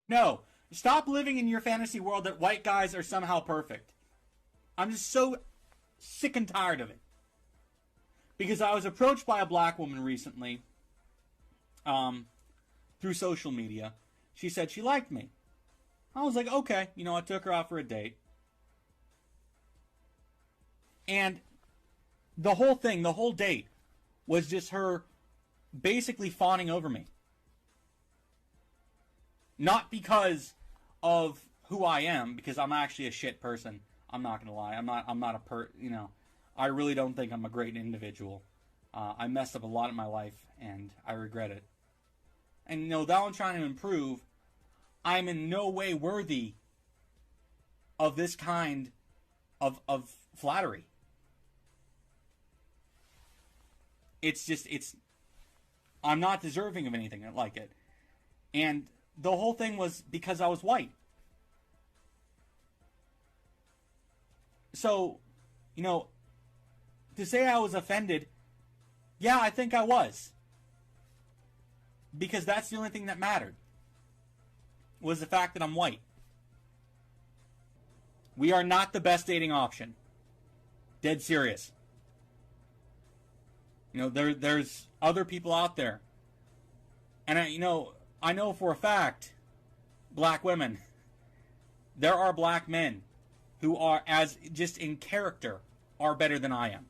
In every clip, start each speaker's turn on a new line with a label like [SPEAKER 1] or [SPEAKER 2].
[SPEAKER 1] No, stop living in your fantasy world that white guys are somehow perfect. I'm just so sick and tired of it. Because I was approached by a black woman recently through social media. She said she liked me. I was like, okay. I took her out for a date. And the whole date, was just her basically fawning over me. Not because of who I am, because I'm actually a shit person. I'm not gonna lie. I'm not I really don't think I'm a great individual. I messed up a lot in my life, and I regret it. And though I'm trying to improve, I'm in no way worthy of this kind of flattery. I'm not deserving of anything like it. And the whole thing was because I was white. So, to say I was offended, yeah, I think I was. Because that's the only thing that mattered. Was the fact that I'm white. We are not the best dating option. Dead serious. There's other people out there. And I know for a fact, black women, there are black men who are, as just in character, are better than I am.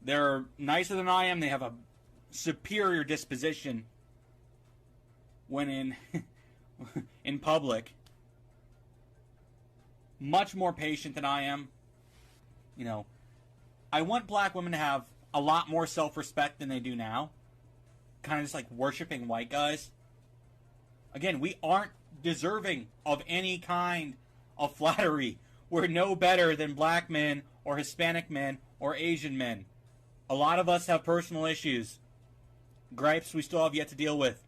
[SPEAKER 1] They're nicer than I am. They have a superior disposition when in public. Much more patient than I am. I want black women to have a lot more self-respect than they do now. Kind of just like worshiping white guys. Again, we aren't deserving of any kind of flattery. We're no better than black men or Hispanic men or Asian men. A lot of us have personal issues. Gripes we still have yet to deal with.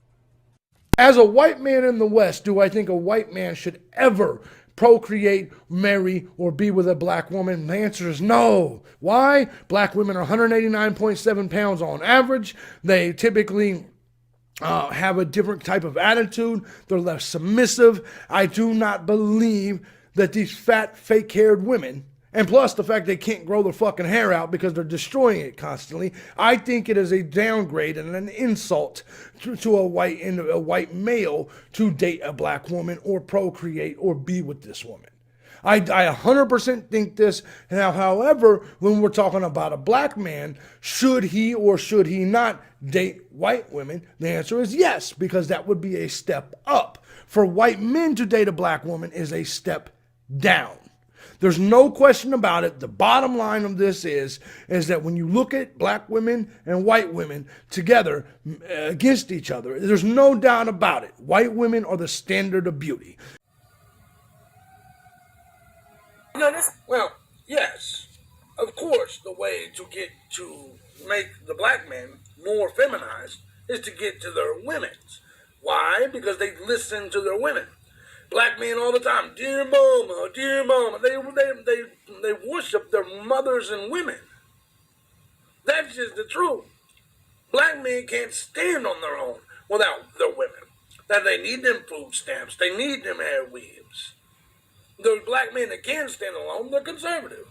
[SPEAKER 2] As a white man in the West, do I think a white man should ever procreate, marry, or be with a black woman? The answer is no. Why? Black women are 189.7 pounds on average. They typically have a different type of attitude. They're less submissive. I do not believe that these fat, fake-haired women, and plus the fact they can't grow their fucking hair out because they're destroying it constantly, I think it is a downgrade and an insult to a white male to date a black woman or procreate or be with this woman. I 100% think this. Now, however, when we're talking about a black man, should he or should he not date white women? The answer is yes, because that would be a step up. For white men to date a black woman is a step down. There's no question about it. The bottom line of this is that when you look at black women and white women together against each other, there's no doubt about it. White women are the standard of beauty.
[SPEAKER 3] Well, yes. Of course, the way to make the black men more feminized is to get to their women's. Why? Because they listen to their women. Black men all the time, dear mama, dear mama. They worship their mothers and women. That's just the truth. Black men can't stand on their own without their women. That they need them food stamps. They need them hair weaves. The black men that can stand alone, they're conservative.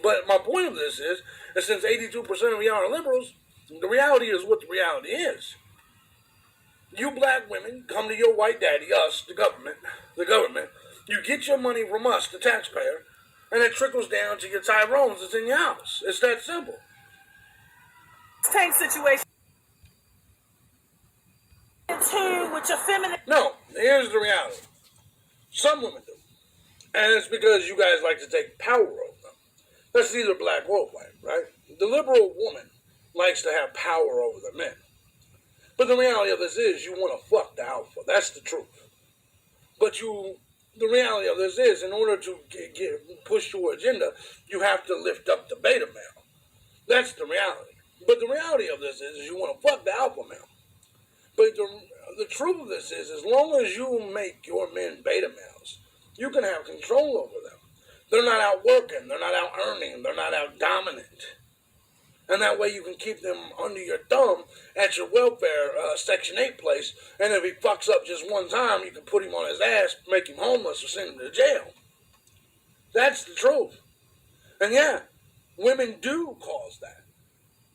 [SPEAKER 3] But my point of this is that since 82% of y'all are liberals, the reality is what the reality is. You black women come to your white daddy, us, the government, you get your money from us, the taxpayer, and it trickles down to your Tyrones that's in your house. It's that simple.
[SPEAKER 4] Tank situation. With your feminine.
[SPEAKER 3] No, here's the reality. Some women do. And it's because you guys like to take power over them. That's either black or white, right? The liberal woman likes to have power over the men. But the reality of this is you want to fuck the alpha. That's the truth. But the reality of this is in order to push your agenda, you have to lift up the beta male. That's the reality. But the reality of this is you want to fuck the alpha male. But the truth of this is as long as you make your men beta males, you can have control over them. They're not out working. They're not out earning. They're not out dominant. And that way you can keep them under your thumb at your welfare Section 8 place. And if he fucks up just one time, you can put him on his ass, make him homeless, or send him to jail. That's the truth. And yeah, women do cause that.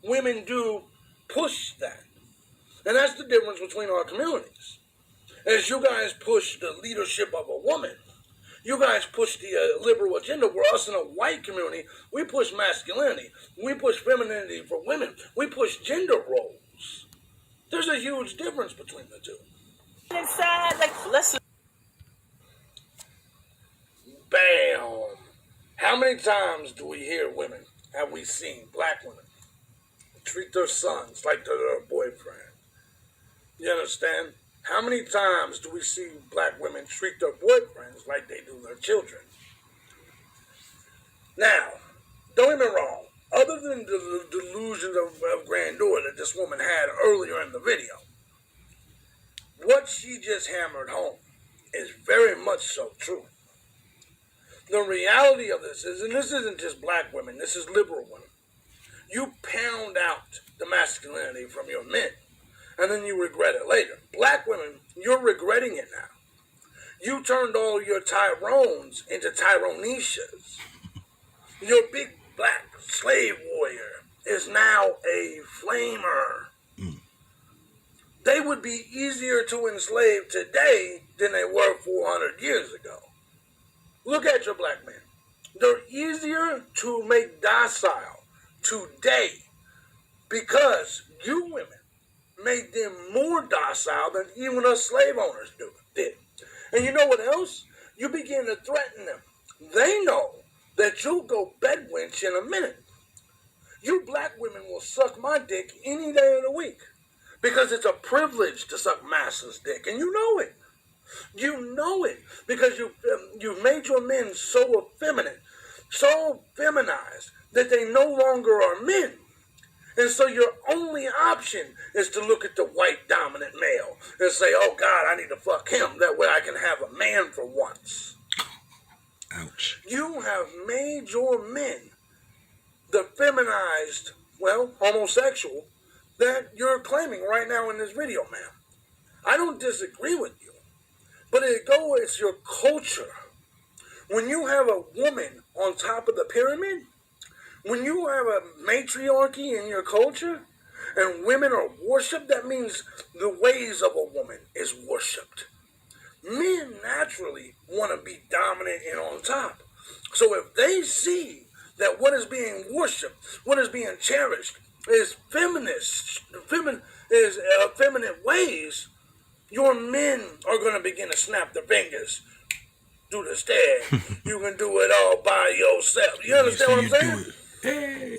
[SPEAKER 3] Women do push that. And that's the difference between our communities. As you guys push the leadership of a woman, you guys push the liberal agenda, where us in a white community, we push masculinity. We push femininity for women. We push gender roles. There's a huge difference between the two.
[SPEAKER 4] inside, like, let's
[SPEAKER 3] Bam! How many times do we hear women, have we seen black women, treat their sons like they're their boyfriend? You understand? How many times do we see black women treat their boyfriends like they do their children? Now, don't get me wrong. Other than the delusions of grandeur that this woman had earlier in the video, what she just hammered home is very much so true. The reality of this is, and this isn't just black women, this is liberal women. You pound out the masculinity from your men, and then you regret it later. Black women, you're regretting it now. You turned all your Tyrones into Tyronicias. Your big black slave warrior is now a flamer. They would be easier to enslave today than they were 400 years ago. Look at your black men. They're easier to make docile today because you women made them more docile than even us slave owners did. And you know what else? You begin to threaten them. They know that you'll go bedwench in a minute. You black women will suck my dick any day of the week because it's a privilege to suck masses' dick, and you know it. You know it because you've made your men so effeminate, so feminized that they no longer are men. And so your only option is to look at the white dominant male and say, oh God, I need to fuck him. That way I can have a man for once.
[SPEAKER 2] Ouch.
[SPEAKER 3] You have made your men the feminized, well, homosexual that you're claiming right now in this video, ma'am. I don't disagree with you, but it's your culture. When you have a woman on top of the pyramid, when you have a matriarchy in your culture and women are worshipped, that means the ways of a woman is worshipped. Men naturally want to be dominant and on top. So if they see that what is being worshipped, what is being cherished, is feminine ways, your men are going to begin to snap their fingers. Do the stare. You can do it all by yourself. You understand what I'm saying?
[SPEAKER 2] Hey.